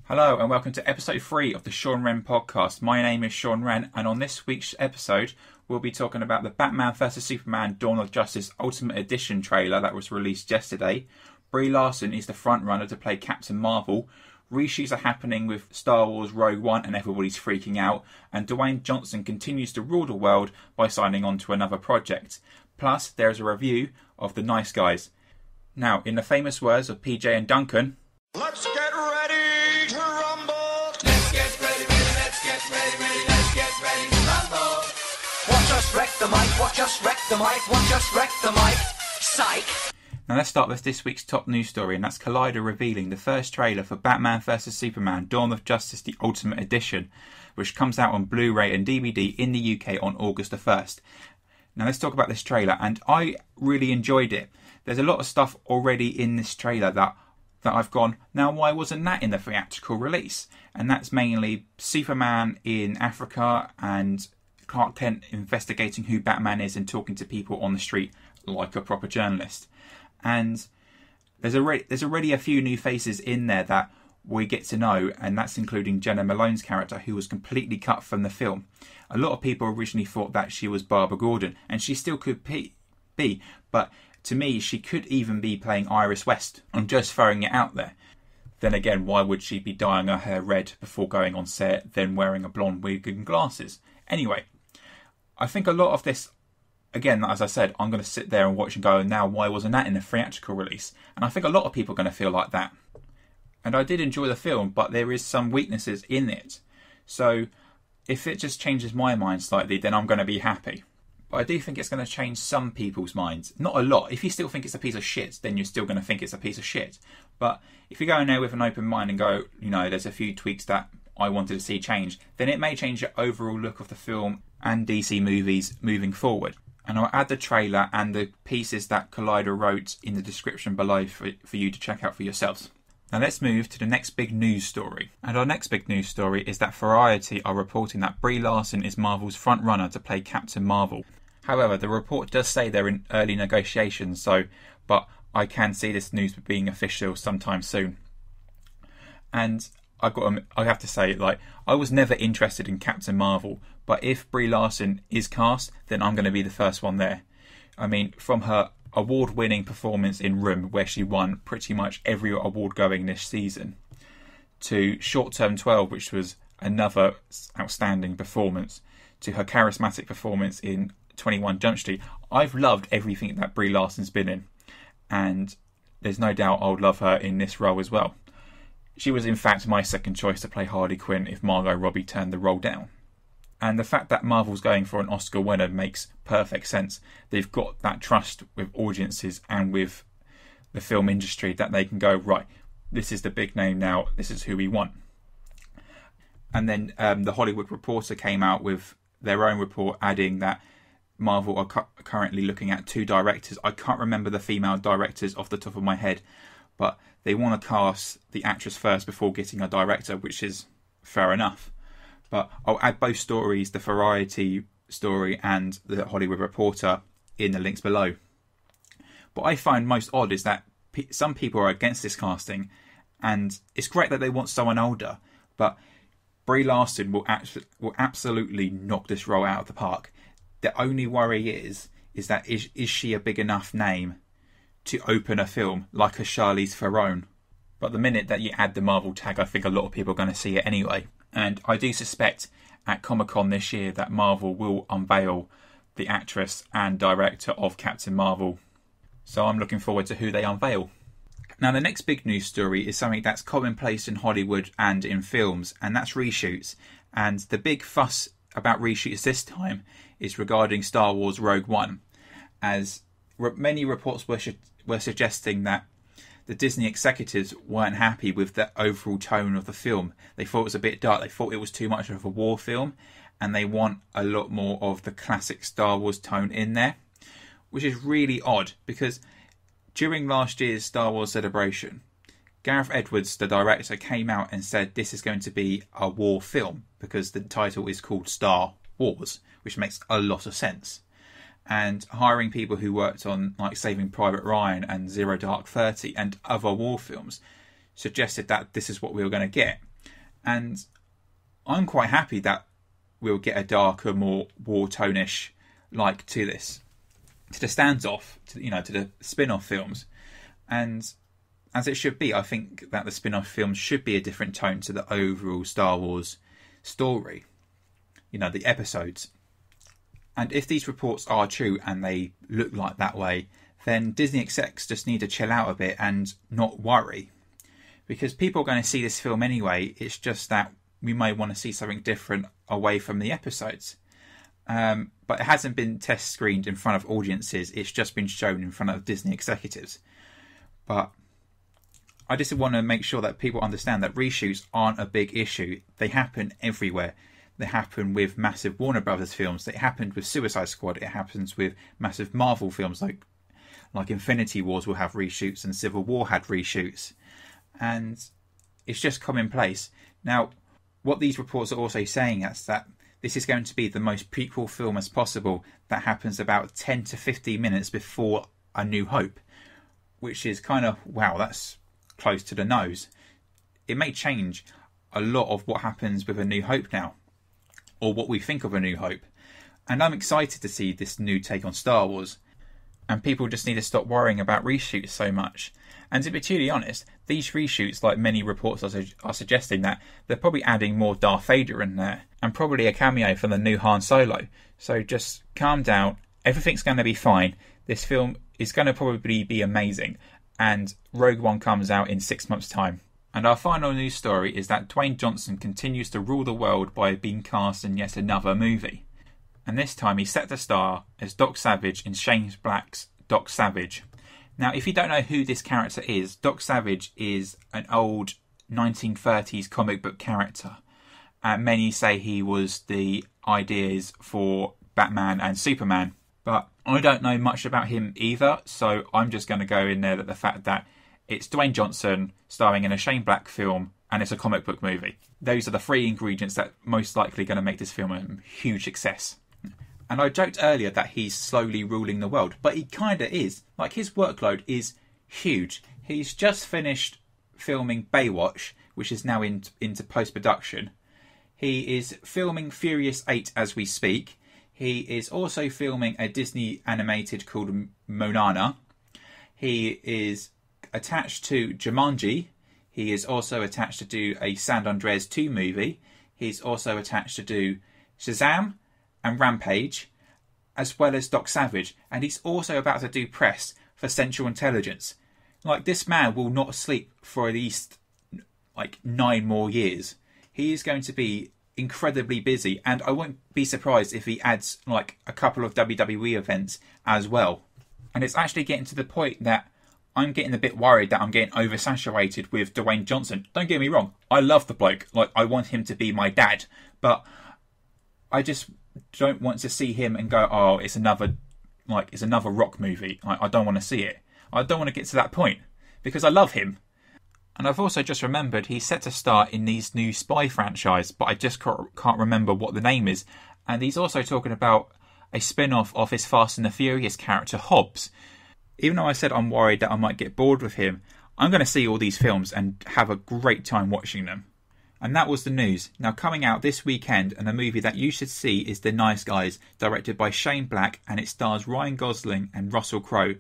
Hello and welcome to episode 3 of the Sean Wren podcast. My name is Sean Wren, and on this week's episode we'll be talking about the Batman vs Superman Dawn of Justice Ultimate Edition trailer that was released yesterday. Brie Larson is the front runner to play Captain Marvel. Reshoots are happening with Star Wars Rogue One and everybody's freaking out, and Dwayne Johnson continues to rule the world by signing on to another project. Plus there's a review of The Nice Guys. Now, in the famous words of PJ and Duncan, let's get ready to rumble. Let's get ready, let's get ready, let's get ready to rumble. Watch us wreck the mic, watch us wreck the mic, watch us wreck the mic. Psych. Now let's start with this week's top news story, and that's Collider revealing the first trailer for Batman vs Superman Dawn of Justice the Ultimate Edition, which comes out on Blu-ray and DVD in the UK on August the 1st. Now let's talk about this trailer, and I really enjoyed it. There's a lot of stuff already in this trailer that I've gone, now why wasn't that in the theatrical release? And that's mainly Superman in Africa and Clark Kent investigating who Batman is and talking to people on the street like a proper journalist. And there's already a few new faces in there that we get to know, and that's including Jenna Malone's character, who was completely cut from the film. A lot of people originally thought that she was Barbara Gordon, and she still could be, but to me she could even be playing Iris West. I'm just throwing it out there. Then again, why would she be dyeing her hair red before going on set, then wearing a blonde wig and glasses? Anyway, I think a lot of this, again, as I said, I'm going to sit there and watch and go, now why wasn't that in the theatrical release? And I think a lot of people are going to feel like that. And I did enjoy the film, but there is some weaknesses in it. So if it just changes my mind slightly, then I'm going to be happy. But I do think it's going to change some people's minds. Not a lot. If you still think it's a piece of shit, then you're still going to think it's a piece of shit. But if you go in there with an open mind and go, you know, there's a few tweaks that I wanted to see change, then it may change your overall look of the film and DC movies moving forward. And I'll add the trailer and the pieces that Collider wrote in the description below for you to check out for yourselves. Now let's move to the next big news story. And our next big news story is that Variety are reporting that Brie Larson is Marvel's front runner to play Captain Marvel. However, the report does say they're in early negotiations, but I can see this news being official sometime soon. And I have to say, I was never interested in Captain Marvel, but if Brie Larson is cast, then I'm going to be the first one there. I mean, from her award-winning performance in Room, where she won pretty much every award going this season, to Short Term 12, which was another outstanding performance, to her charismatic performance in 21 Jump Street, I've loved everything that Brie Larson's been in, and there's no doubt I'll love her in this role as well. She was in fact my second choice to play Harley Quinn if Margot Robbie turned the role down. And the fact that Marvel's going for an Oscar winner makes perfect sense. They've got that trust with audiences and with the film industry that they can go, right, this is the big name now, this is who we want. And then the Hollywood Reporter came out with their own report adding that Marvel are currently looking at 2 directors. I can't remember the female directors off the top of my head, but they want to cast the actress first before getting a director, which is fair enough. But I'll add both stories, the Variety story and the Hollywood Reporter, in the links below. What I find most odd is that some people are against this casting, and it's great that they want someone older, but Brie Larson will absolutely knock this role out of the park. The only worry is that is she a big enough name to open a film like a Charlize Theron? But the minute that you add the Marvel tag, I think a lot of people are going to see it anyway. And I do suspect at Comic-Con this year that Marvel will unveil the actress and director of Captain Marvel. So I'm looking forward to who they unveil. Now the next big news story is something that's commonplace in Hollywood and in films, and that's reshoots. And the big fuss about reshoots this time is regarding Star Wars Rogue One, as many reports were suggesting that the Disney executives weren't happy with the overall tone of the film. They thought it was a bit dark, they thought it was too much of a war film, and they want a lot more of the classic Star Wars tone in there, which is really odd because during last year's Star Wars celebration, Gareth Edwards, the director, came out and said this is going to be a war film because the title is called Star Wars, which makes a lot of sense. And hiring people who worked on like Saving Private Ryan and Zero Dark 30 and other war films suggested that this is what we were going to get. And I'm quite happy that we'll get a darker, more war tone-ish like to this, to the standoff, to the spin-off films. And as it should be, I think that the spin-off films should be a different tone to the overall Star Wars story, the episodes. And if these reports are true and they look like that way, then Disney execs just need to chill out a bit and not worry. Because people are going to see this film anyway, it's just that we may want to see something different away from the episodes. But it hasn't been test screened in front of audiences, it's just been shown in front of Disney executives. But I just want to make sure that people understand that reshoots aren't a big issue. They happen everywhere. They happen with massive Warner Brothers films. It happened with Suicide Squad. It happens with massive Marvel films like Infinity Wars will have reshoots, and Civil War had reshoots. And it's just commonplace. Now, what these reports are also saying is that this is going to be the most prequel film as possible that happens about 10 to 15 minutes before A New Hope, which is kind of, wow, that's close to the nose. It may change a lot of what happens with A New Hope now, or what we think of A New Hope. And I'm excited to see this new take on Star Wars. And people just need to stop worrying about reshoots so much. And to be truly honest, these reshoots, like many reports are suggesting, that they're probably adding more Darth Vader in there, and probably a cameo from the new Han Solo. So just calm down, everything's going to be fine. This film is going to probably be amazing, and Rogue One comes out in 6 months' time. And our final news story is that Dwayne Johnson continues to rule the world by being cast in yet another movie. And this time he's set to star as Doc Savage in Shane Black's Doc Savage. Now, if you don't know who this character is, Doc Savage is an old 1930s comic book character. Many say he was the ideas for Batman and Superman, but I don't know much about him either, so I'm just going to go in there that the fact that it's Dwayne Johnson starring in a Shane Black film and it's a comic book movie. Those are the three ingredients that most likely going to make this film a huge success. And I joked earlier that he's slowly ruling the world, but he kind of is. Like, his workload is huge. He's just finished filming Baywatch, which is now into post-production. He is filming Furious 8 as we speak. He is also filming a Disney animated called Moana. He is attached to Jumanji. He is also attached to do a San Andreas 2 movie. He's also attached to do Shazam and Rampage, as well as Doc Savage, and he's also about to do press for Central Intelligence. Like, this man will not sleep for at least 9 more years. He is going to be incredibly busy, and I won't be surprised if he adds a couple of WWE events as well. And it's actually getting to the point that I'm getting a bit worried that I'm getting oversaturated with Dwayne Johnson. Don't get me wrong, I love the bloke. I want him to be my dad, but I just don't want to see him and go, oh, it's another Rock movie. I don't want to see it. I don't want to get to that point because I love him. And I've also just remembered he's set to star in these new spy franchise, but I just can't remember what the name is. And he's also talking about a spin-off of his Fast and the Furious character Hobbs. Even though I said I'm worried that I might get bored with him, I'm going to see all these films and have a great time watching them. And that was the news. Now, coming out this weekend, and a movie that you should see, is The Nice Guys, directed by Shane Black, and it stars Ryan Gosling and Russell Crowe.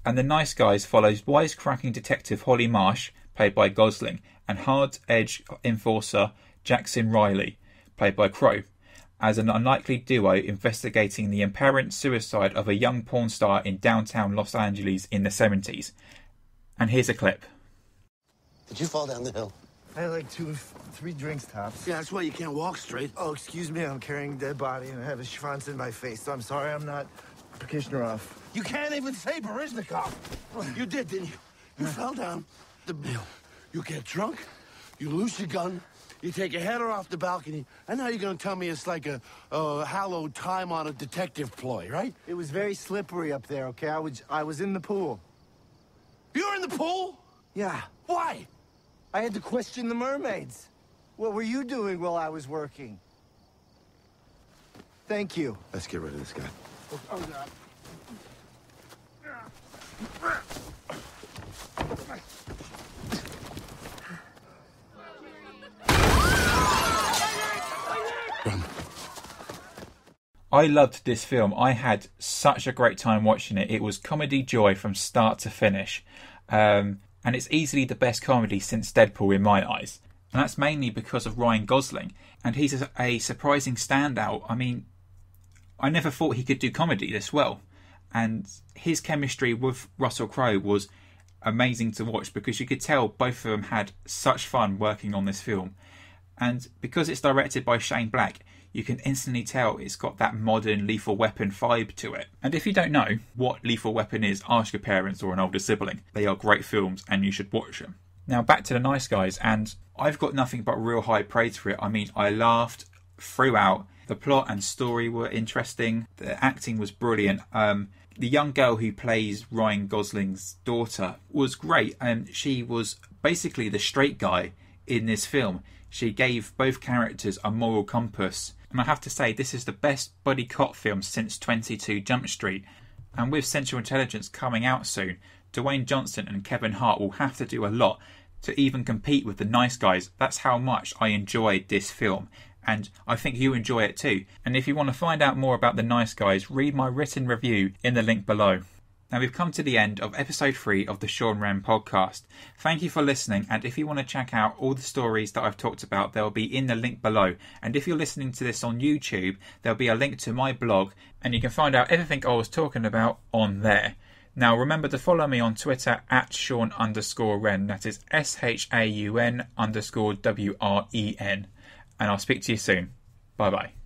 And The Nice Guys follows wisecracking detective Holly Marsh, played by Gosling, and hard-edge enforcer Jackson Riley, played by Crowe, as an unlikely duo investigating the apparent suicide of a young porn star in downtown Los Angeles in the 70s. And here's a clip. Did you fall down the hill? I had like 2 or 3 drinks tops. Yeah, that's why you can't walk straight. Oh, excuse me, I'm carrying a dead body and I have a schwanz in my face, so I'm sorry I'm not Prikishnerov. You can't even say Baryshnikov. You did, didn't you? You fell down the hill. You get drunk, you lose your gun, you take your header off the balcony, and now you're gonna tell me it's like a hallowed time on a detective ploy, right? It was very slippery up there, okay? I was in the pool. You were in the pool? Yeah. Why? I had to question the mermaids. What were you doing while I was working? Thank you. Let's get rid of this guy. Oh, God. I loved this film. I had such a great time watching it. It was comedy joy from start to finish. And it's easily the best comedy since Deadpool in my eyes. And that's mainly because of Ryan Gosling. And he's a surprising standout. I mean, I never thought he could do comedy this well. And his chemistry with Russell Crowe was amazing to watch, because you could tell both of them had such fun working on this film. And because it's directed by Shane Black, you can instantly tell it's got that modern Lethal Weapon vibe to it. And if you don't know what Lethal Weapon is, ask your parents or an older sibling. They are great films and you should watch them. Now back to The Nice Guys, and I've got nothing but real high praise for it. I mean, I laughed throughout. The plot and story were interesting. The acting was brilliant. The young girl who plays Ryan Gosling's daughter was great, and she was basically the straight guy in this film. She gave both characters a moral compass, and I have to say this is the best buddy cop film since 22 Jump Street. And with Central Intelligence coming out soon, Dwayne Johnson and Kevin Hart will have to do a lot to even compete with The Nice Guys. That's how much I enjoyed this film, and I think you enjoy it too. And if you want to find out more about The Nice Guys, read my written review in the link below. Now we've come to the end of episode 3 of the Sean Wren podcast. Thank you for listening, and if you want to check out all the stories that I've talked about, they'll be in the link below. And if you're listening to this on YouTube, there'll be a link to my blog, and you can find out everything I was talking about on there. Now remember to follow me on Twitter at Sean_Wren, that is SHAUN_WREN. And I'll speak to you soon. Bye bye.